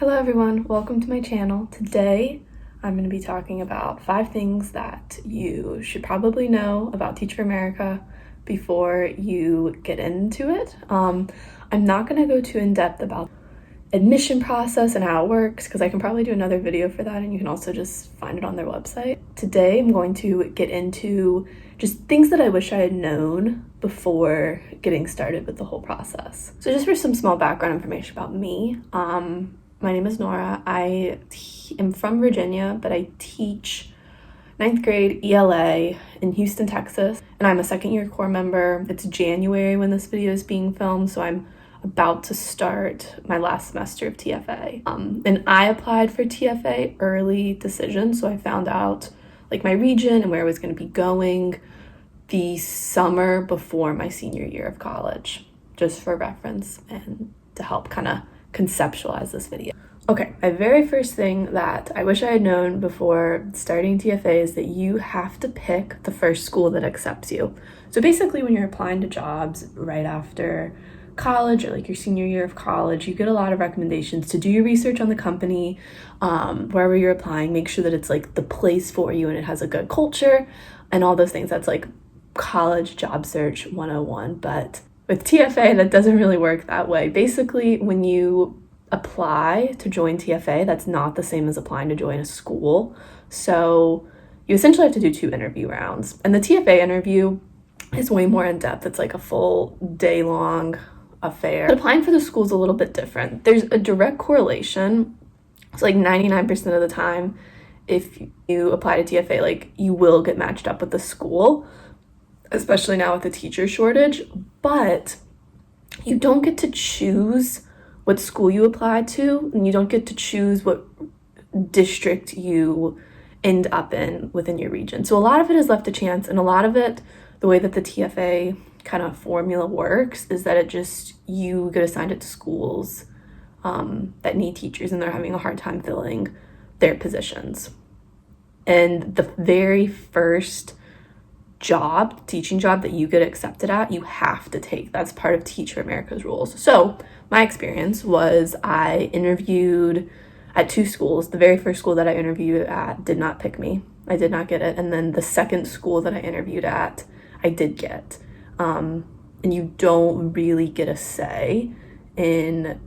Hello everyone, welcome to my channel. Today I'm going to be talking about 5 things that you should probably know about Teach for America before you get into it. I'm not going to go too in-depth about admission process and how it works because I can probably do another video for that, and you can also just find it on their website. Today I'm going to get into just things that I wish I had known before getting started with the whole process. So just for some small background information about me, my name is Nora. I am from Virginia, but I teach 9th grade ELA in Houston, Texas, and I'm a second-year core member. It's January when this video is being filmed, so I'm about to start my last semester of TFA. And I applied for TFA early decision, so I found out like my region and where I was going to be going the summer before my senior year of college, just for reference and to help kind of conceptualize this video. Okay, my very first thing that I wish I had known before starting TFA is that you have to pick the first school that accepts you. So basically when you're applying to jobs right after college or like your senior year of college, you get a lot of recommendations to do your research on the company, wherever you're applying, make sure that it's like the place for you and it has a good culture and all those things. That's like college job search 101, but with TFA, that doesn't really work that way. Basically, when you apply to join TFA, that's not the same as applying to join a school. So you essentially have to do 2 interview rounds. And the TFA interview is way more in-depth. It's like a full day-long affair. But applying for the school is a little bit different. There's a direct correlation. It's like 99% of the time, if you apply to TFA, like you will get matched up with the school, especially now with the teacher shortage, but you don't get to choose what school you apply to, and you don't get to choose what district you end up in within your region. So a lot of it is left to chance, and a lot of it, the way that the TFA kind of formula works is that you get assigned it to schools that need teachers and they're having a hard time filling their positions. And the very first teaching job that you get accepted at, you have to take. That's part of Teach for America's rules. So my experience was I interviewed at 2 schools. The very first school that I interviewed at did not pick me. I did not get it. And then the second school that I interviewed at, I did get. And you don't really get a say in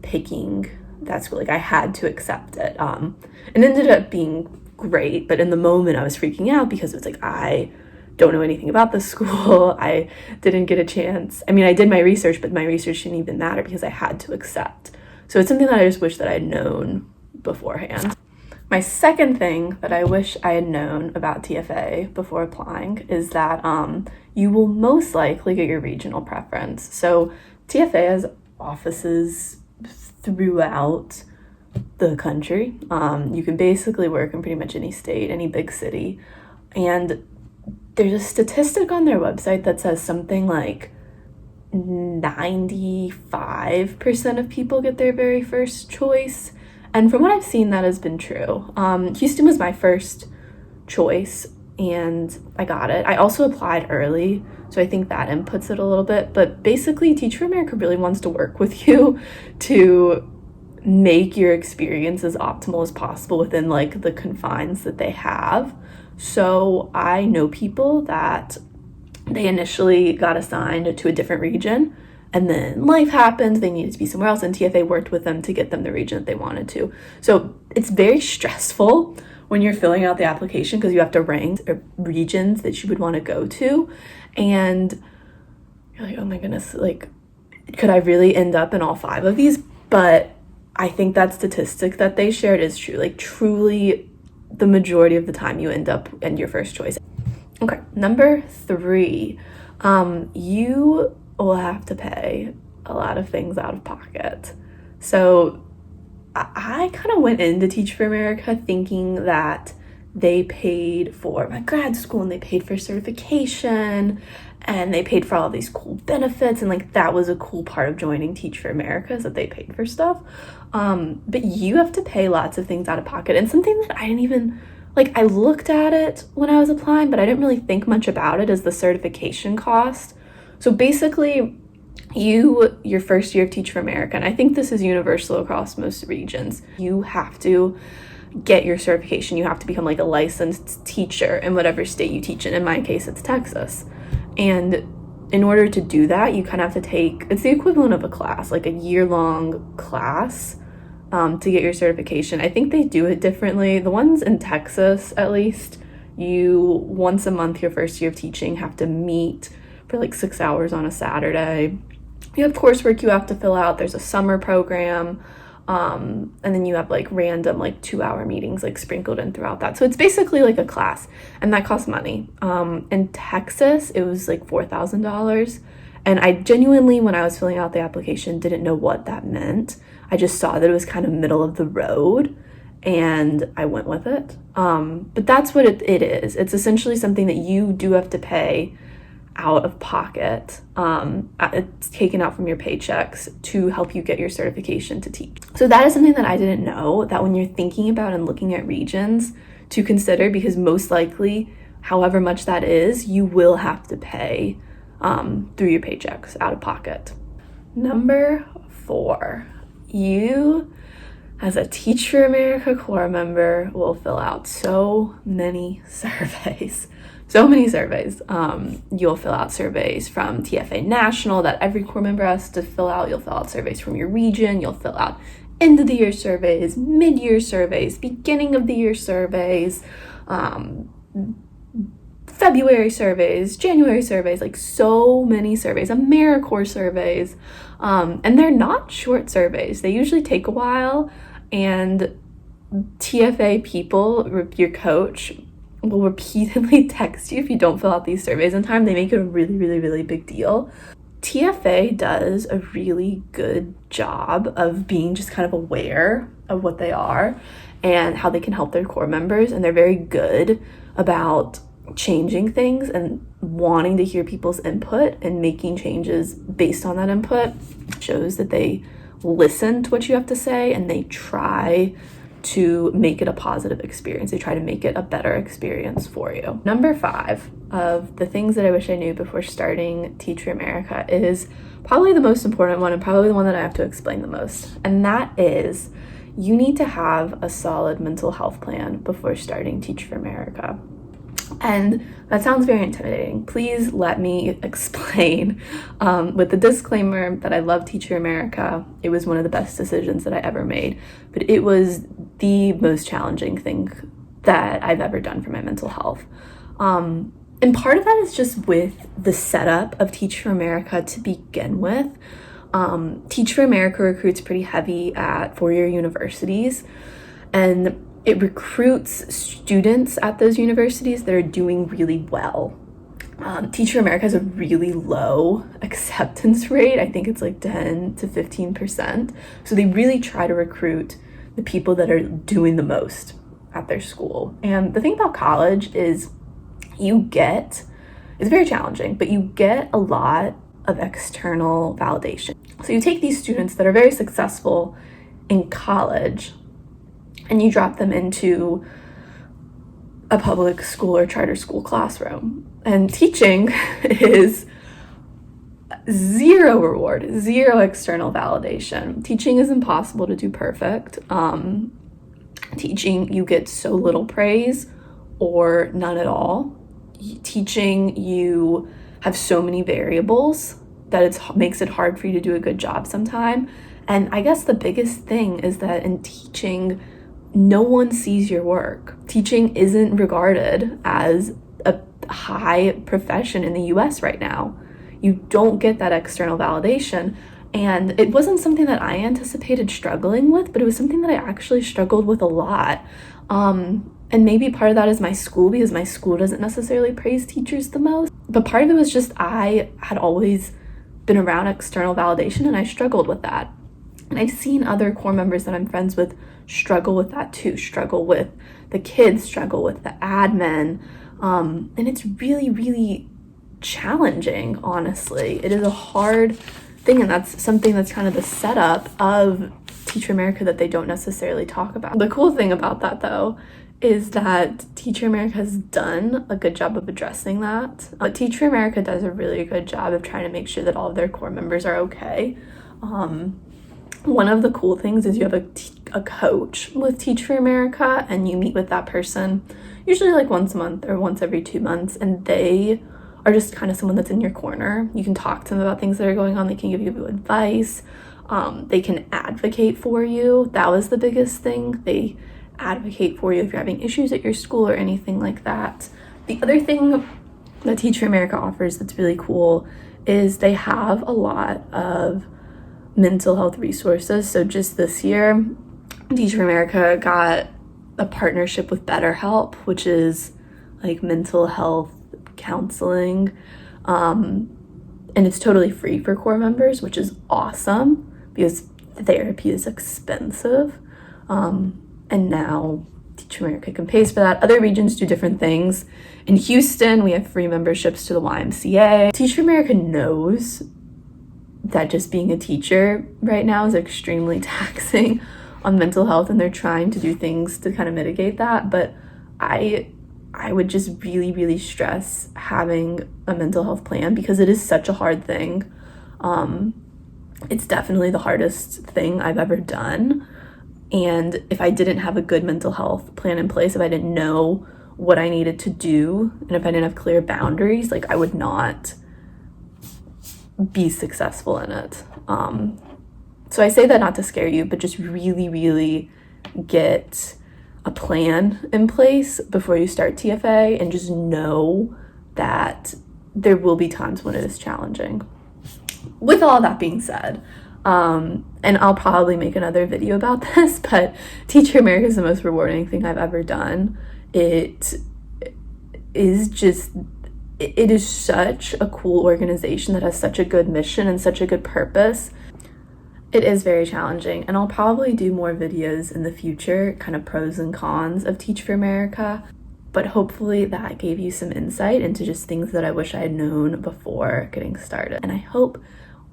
picking that school. Like I had to accept it. It ended up being great, but in the moment I was freaking out because it's like, I don't know anything about this school. I didn't get a chance. I mean, I did my research, but my research didn't even matter because I had to accept. So it's something that I just wish that I had known beforehand. My second thing that I wish I had known about TFA before applying is that you will most likely get your regional preference. So TFA has offices throughout the country. You can basically work in pretty much any state, any big city, and there's a statistic on their website that says something like 95% of people get their very first choice. And from what I've seen, that has been true. Houston was my first choice and I got it. I also applied early, so I think that inputs it a little bit. But basically, Teach for America really wants to work with you to make your experience as optimal as possible within like the confines that they have. So I know people that they initially got assigned to a different region and then life happened, they needed to be somewhere else, and TFA worked with them to get them the region that they wanted to. So it's very stressful when you're filling out the application because you have to rank regions that you would want to go to, and you're like, oh my goodness, like could I really end up in all 5 of these? But I think that statistic that they shared is true. Like truly the majority of the time you end up in your first choice. Okay, number 3, you will have to pay a lot of things out of pocket. So I kind of went into Teach for America thinking that they paid for my grad school and they paid for certification and they paid for all these cool benefits, and like that was a cool part of joining Teach for America is that they paid for stuff. But you have to pay lots of things out of pocket, and something that I didn't even like, I looked at it when I was applying, but I didn't really think much about it, is the certification cost. So basically your first year of Teach for America, and I think this is universal across most regions, you have to get your certification. You have to become like a licensed teacher in whatever state you teach in. In my case, it's Texas. And in order to do that, you kind of have to take, it's the equivalent of a class, like a year-long class to get your certification. I think they do it differently. The ones in Texas, at least, you once a month, your first year of teaching, have to meet for like 6 hours on a Saturday. You have coursework you have to fill out. There's a summer program. And then you have like random like 2-hour meetings like sprinkled in throughout that. So it's basically like a class, and that costs money. In Texas, it was like $4,000. And I genuinely, when I was filling out the application, didn't know what that meant. I just saw that it was kind of middle of the road, and I went with it. But that's what it is. It's essentially something that you do have to pay out of pocket. It's taken out from your paychecks to help you get your certification to teach. So that is something that I didn't know, that when you're thinking about and looking at regions to consider, because most likely, however much that is, you will have to pay through your paychecks out of pocket. Number 4, you as a Teach for America Corps member will fill out so many surveys. You'll fill out surveys from TFA National that every Corps member has to fill out. You'll fill out surveys from your region. You'll fill out end of the year surveys, mid-year surveys, beginning of the year surveys, February surveys, January surveys, like so many surveys, AmeriCorps surveys. And they're not short surveys. They usually take a while, and TFA people, your coach, will repeatedly text you if you don't fill out these surveys in time. They make it a really, really, really big deal. TFA does a really good job of being just kind of aware of what they are and how they can help their Corps members, and they're very good about changing things and wanting to hear people's input and making changes based on that input. It shows that they listen to what you have to say, and they try to make it a positive experience. They try to make it a better experience for you. Number 5 of the things that I wish I knew before starting Teach for America is probably the most important one, and probably the one that I have to explain the most. And that is, you need to have a solid mental health plan before starting Teach for America. And that sounds very intimidating. Please let me explain with the disclaimer that I love Teach for America. It was one of the best decisions that I ever made, but it was the most challenging thing that I've ever done for my mental health. And part of that is just with the setup of Teach for America to begin with. Teach for America recruits pretty heavy at four-year universities, and it recruits students at those universities that are doing really well. Teach for America has a really low acceptance rate. I think it's like 10 to 15%. So they really try to recruit the people that are doing the most at their school. And the thing about college is it's very challenging, but you get a lot of external validation. So you take these students that are very successful in college and you drop them into a public school or charter school classroom. And teaching is zero reward, zero external validation. Teaching is impossible to do perfect. Teaching, you get so little praise or none at all. Teaching, you have so many variables that it makes it hard for you to do a good job sometime. And I guess the biggest thing is that in teaching, no one sees your work. Teaching isn't regarded as a high profession in the US right now. You don't get that external validation. And it wasn't something that I anticipated struggling with, but it was something that I actually struggled with a lot. And maybe part of that is my school, because my school doesn't necessarily praise teachers the most. But part of it was just I had always been around external validation, and I struggled with that. And I've seen other Corps members that I'm friends with struggle with that too, struggle with the kids, struggle with the admin. And it's really, really challenging, honestly. It is a hard thing, and that's something that's kind of the setup of Teach for America that they don't necessarily talk about. The cool thing about that, though, is that Teach for America has done a good job of addressing that. But Teach for America does a really good job of trying to make sure that all of their core members are okay. One of the cool things is you have a coach with Teach for America, and you meet with that person usually like once a month or once every 2 months, and they are just kind of someone that's in your corner. You can talk to them about things that are going on. They can give you advice. They can advocate for you. That was the biggest thing. They advocate for you if you're having issues at your school or anything like that. The other thing that Teach for America offers that's really cool is they have a lot of mental health resources. So just this year, Teach for America got a partnership with BetterHelp, which is like mental health counseling, and it's totally free for core members, which is awesome because therapy is expensive, and now Teach for America can pay for that. Other regions do different things. In Houston, we have free memberships to the YMCA. Teach for America knows that just being a teacher right now is extremely taxing on mental health, and they're trying to do things to kind of mitigate that. But I would just really, really stress having a mental health plan because it is such a hard thing. It's definitely the hardest thing I've ever done. And if I didn't have a good mental health plan in place, if I didn't know what I needed to do, and if I didn't have clear boundaries, like I would not be successful in it. So I say that not to scare you, but just really, really get a plan in place before you start TFA, and just know that there will be times when it is challenging. With all that being said, and I'll probably make another video about this, but Teach for America is the most rewarding thing I've ever done. It is such a cool organization that has such a good mission and such a good purpose. It is very challenging, and I'll probably do more videos in the future, kind of pros and cons of Teach for America, but hopefully that gave you some insight into just things that I wish I had known before getting started. And I hope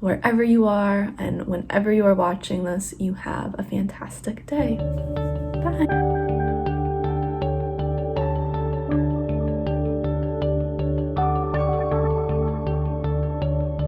wherever you are and whenever you are watching this, you have a fantastic day. Bye.